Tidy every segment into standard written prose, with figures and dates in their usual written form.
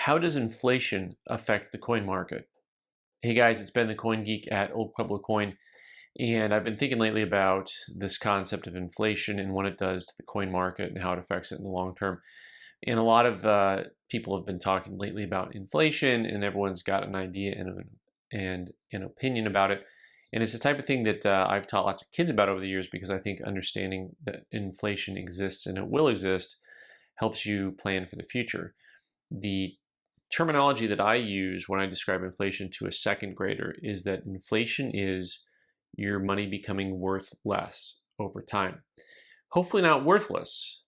How does inflation affect the coin market? Hey guys, it's Ben the Coin Geek at Old Pueblo Coin, and I've been thinking lately about this concept of inflation and what it does to the coin market and how it affects it in the long term. And a lot of people have been talking lately about inflation, and everyone's got an idea and an opinion about it. And it's the type of thing that I've taught lots of kids about over the years because I think understanding that inflation exists and it will exist helps you plan for the future. The terminology that I use when I describe inflation to a second grader is that inflation is your money becoming worth less over time. Hopefully not worthless,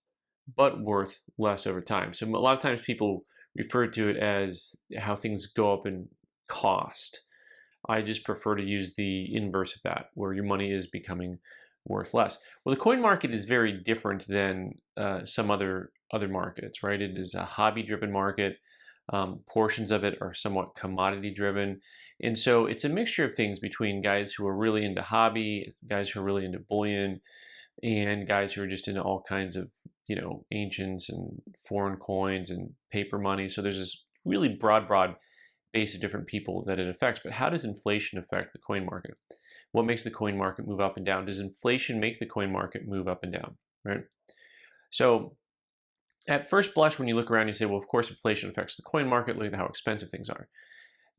but worth less over time. So a lot of times people refer to it as how things go up in cost. I just prefer to use the inverse of that, where your money is becoming worth less. Well, the coin market is very different than some other markets, right? It is a hobby-driven market. Portions of it are somewhat commodity-driven, and so it's a mixture of things between guys who are really into hobby, guys who are really into bullion, and guys who are just into all kinds of ancients and foreign coins and paper money. So there's this really broad base of different people that it affects. But how does inflation affect the coin market? What makes the coin market move up and down? Does inflation make the coin market move up and down, right? So at first blush, when you look around, you say, well, of course, inflation affects the coin market. Look at how expensive things are.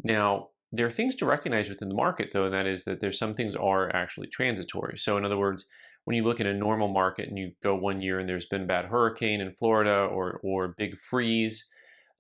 Now, there are things to recognize within the market, though, and that is that there's some things are actually transitory. So in other words, when you look at a normal market and you go one year and there's been a bad hurricane in Florida or big freeze,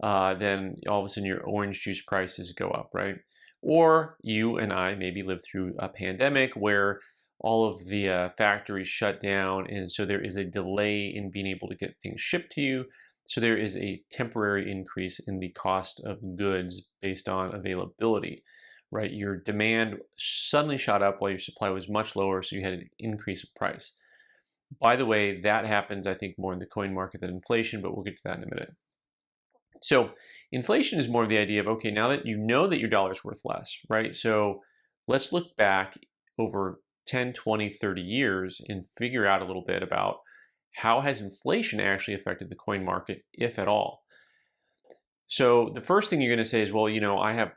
then all of a sudden your orange juice prices go up, right? Or you and I maybe lived through a pandemic where all of the factories shut down, and so there is a delay in being able to get things shipped to you. So there is a temporary increase in the cost of goods based on availability, right? Your demand suddenly shot up while your supply was much lower, so you had an increase in price. By the way, that happens, I think, more in the coin market than inflation, but we'll get to that in a minute. So inflation is more of the idea of, okay, now that you know that your dollar is worth less, right? So let's look back over 10, 20, 30 years and figure out a little bit about how has inflation actually affected the coin market, if at all. So the first thing you're going to say is, well, I have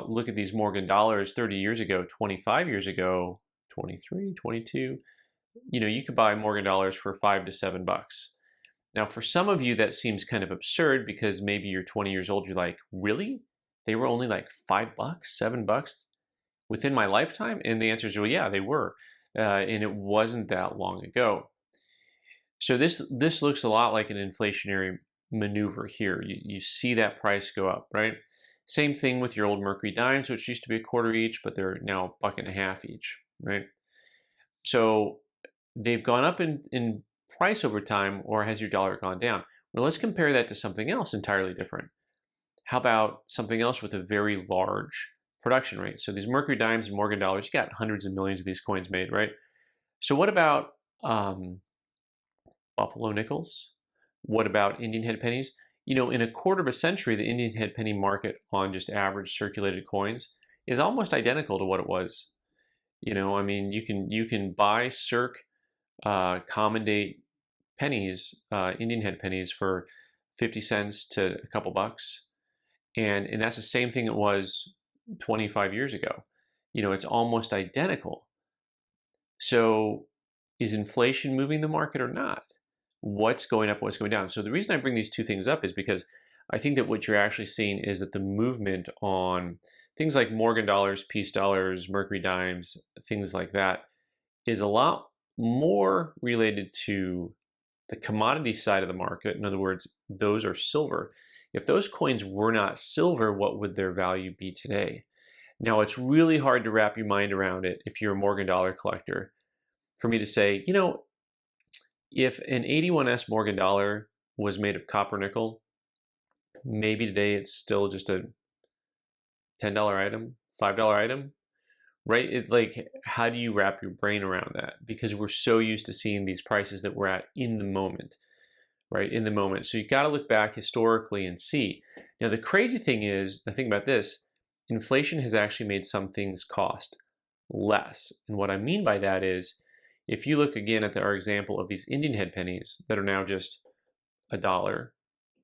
look at these Morgan dollars 30 years ago, 25 years ago, 23, 22. You could buy Morgan dollars for $5 to $7. Now, for some of you, that seems kind of absurd because maybe you're 20 years old. You're like, really? They were only like $5, $7 within my lifetime? And the answer is, well, yeah, they were. And it wasn't that long ago. So this looks a lot like an inflationary maneuver here. You see that price go up, right? Same thing with your old Mercury dimes, which used to be a quarter each, but they're now $1.50 each, right? So they've gone up in price over time, or has your dollar gone down? Well, let's compare that to something else entirely different. How about something else with a very large production rate? So these Mercury dimes and Morgan dollars, you got hundreds of millions of these coins made, right? So what about Buffalo nickels? What about Indian head pennies? In a quarter of a century, the Indian head penny market on just average circulated coins is almost identical to what it was. I mean, you can buy circ common date pennies, Indian head pennies, for 50 cents to a couple bucks. And that's the same thing it was 25 years ago. It's almost identical. So is inflation moving the market or not? What's going up, what's going down? So the reason I bring these two things up is because I think that what you're actually seeing is that the movement on things like Morgan dollars, Peace dollars, Mercury dimes, things like that is a lot more related to the commodity side of the market. In other words, those are silver. If those coins were not silver, what would their value be today? Now, it's really hard to wrap your mind around it if you're a Morgan dollar collector for me to say, if an 81S Morgan dollar was made of copper nickel, maybe today it's still just a $10 item, $5 item, right? How do you wrap your brain around that? Because we're so used to seeing these prices that we're at in the moment, right? In the moment. So you've got to look back historically and see. Now, the crazy thing is, the thing about this, inflation has actually made some things cost less. And what I mean by that is, if you look again at our example of these Indian head pennies that are now just $1,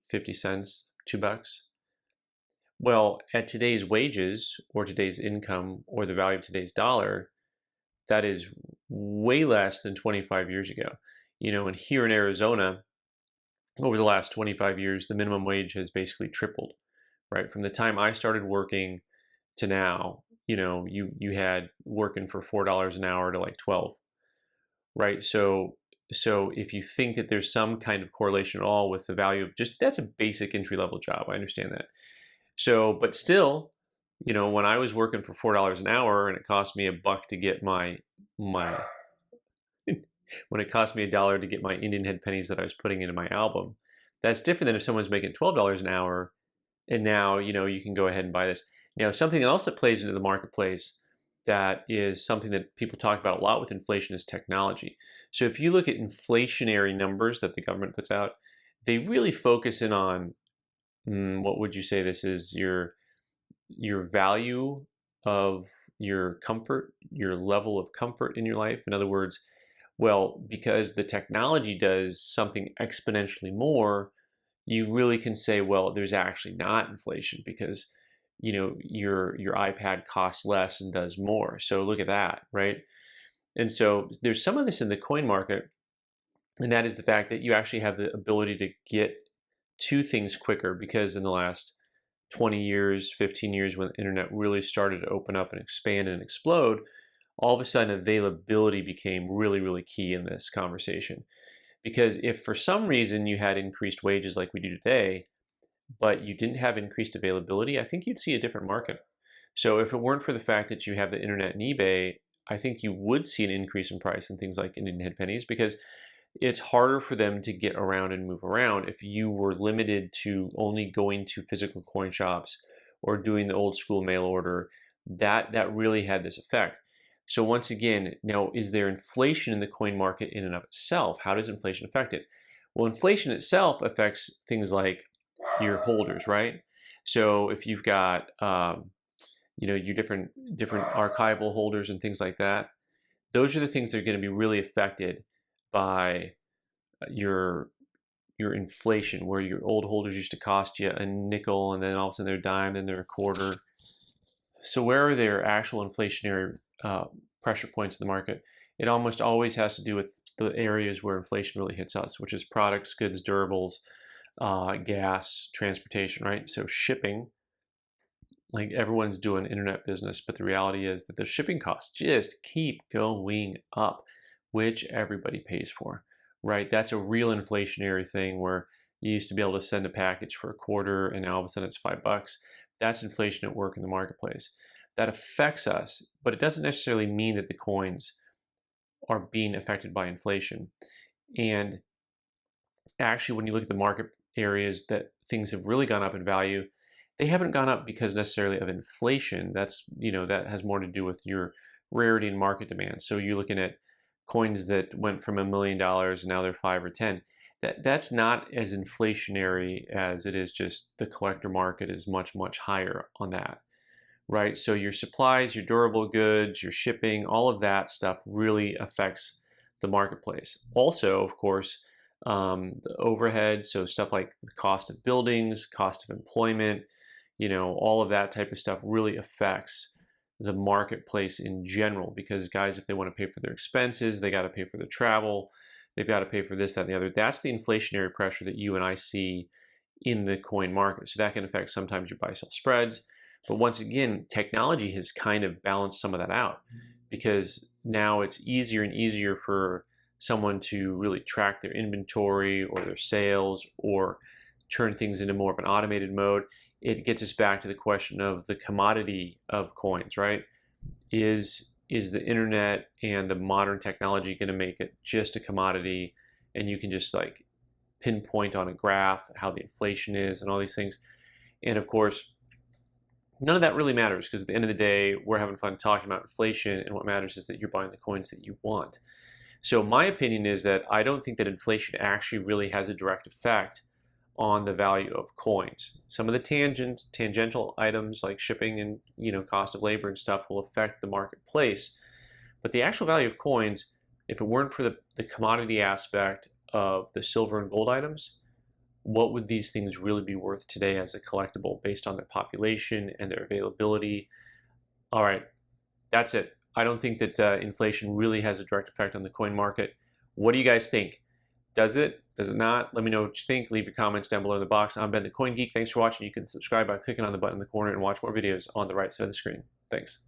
50 cents, $2, Well, at today's wages or today's income or the value of today's dollar, that is way less than 25 years ago. And here in Arizona, over the last 25 years, the minimum wage has basically tripled, right? From the time I started working to now, you had working for $4 an hour to like 12, right? So if you think that there's some kind of correlation at all with the value of just that's a basic entry level job, I understand that. So, but still, when I was working for $4 an hour and it cost me $1 to get my when it cost me $1 to get my Indian head pennies that I was putting into my album, that's different than if someone's making $12 an hour and now you can go ahead and buy this. Now, something else that plays into the marketplace that is something that people talk about a lot with inflation is technology. So if you look at inflationary numbers that the government puts out, they really focus in on what would you say this is your value of your comfort, your level of comfort in your life. In other words, well, because the technology does something exponentially more, you really can say, well, there's actually not inflation because your iPad costs less and does more. So look at that, right? And so there's some of this in the coin market, and that is the fact that you actually have the ability to get to things quicker because in the last 20 years, 15 years, when the internet really started to open up and expand and explode, all of a sudden availability became really, really key in this conversation. Because if for some reason you had increased wages like we do today, but you didn't have increased availability, I think you'd see a different market. So if it weren't for the fact that you have the internet and eBay, I think you would see an increase in price in things like Indian head pennies because it's harder for them to get around and move around if you were limited to only going to physical coin shops or doing the old school mail order. That really had this effect. So once again, now is there inflation in the coin market in and of itself? How does inflation affect it? Well, inflation itself affects things like your holders, right? So if you've got your different archival holders and things like that, those are the things that are going to be really affected by your inflation, where your old holders used to cost you a nickel and then all of a sudden they're a dime, then they're a quarter. So where are there actual inflationary pressure points in the market? It almost always has to do with the areas where inflation really hits us, which is products, goods, durables, gas, transportation, right? So shipping, like everyone's doing internet business, but the reality is that the shipping costs just keep going up, which everybody pays for, right? That's a real inflationary thing where you used to be able to send a package for a quarter and now all of a sudden it's $5. That's inflation at work in the marketplace. That affects us, but it doesn't necessarily mean that the coins are being affected by inflation. And actually, when you look at the market areas that things have really gone up in value, they haven't gone up because necessarily of inflation. That has more to do with your rarity and market demand. So you're looking at coins that went from $1 million and now they're 5 or 10. That's not as inflationary as it is just the collector market is much, much higher on that, right? So your supplies, your durable goods, your shipping, all of that stuff really affects the marketplace. Also, of course, the overhead, so stuff like the cost of buildings, cost of employment, all of that type of stuff really affects the marketplace in general because guys, if they want to pay for their expenses, they got to pay for their travel, they've got to pay for this, that, and the other. That's the inflationary pressure that you and I see in the coin market. So that can affect sometimes your buy-sell spreads. But once again, technology has kind of balanced some of that out because now it's easier and easier for someone to really track their inventory or their sales or turn things into more of an automated mode. It gets us back to the question of the commodity of coins, right? Is the internet and the modern technology going to make it just a commodity and you can just like pinpoint on a graph how the inflation is and all these things? And of course, none of that really matters because at the end of the day, we're having fun talking about inflation, and what matters is that you're buying the coins that you want. So my opinion is that I don't think that inflation actually really has a direct effect on the value of coins. Some of the tangential items like shipping and cost of labor and stuff will affect the marketplace. But the actual value of coins, if it weren't for the commodity aspect of the silver and gold items, what would these things really be worth today as a collectible based on their population and their availability? All right, that's it. I don't think that inflation really has a direct effect on the coin market. What do you guys think? Does it? Does it not? Let me know what you think. Leave your comments down below in the box. I'm Ben the Coin Geek. Thanks for watching. You can subscribe by clicking on the button in the corner and watch more videos on the right side of the screen. Thanks.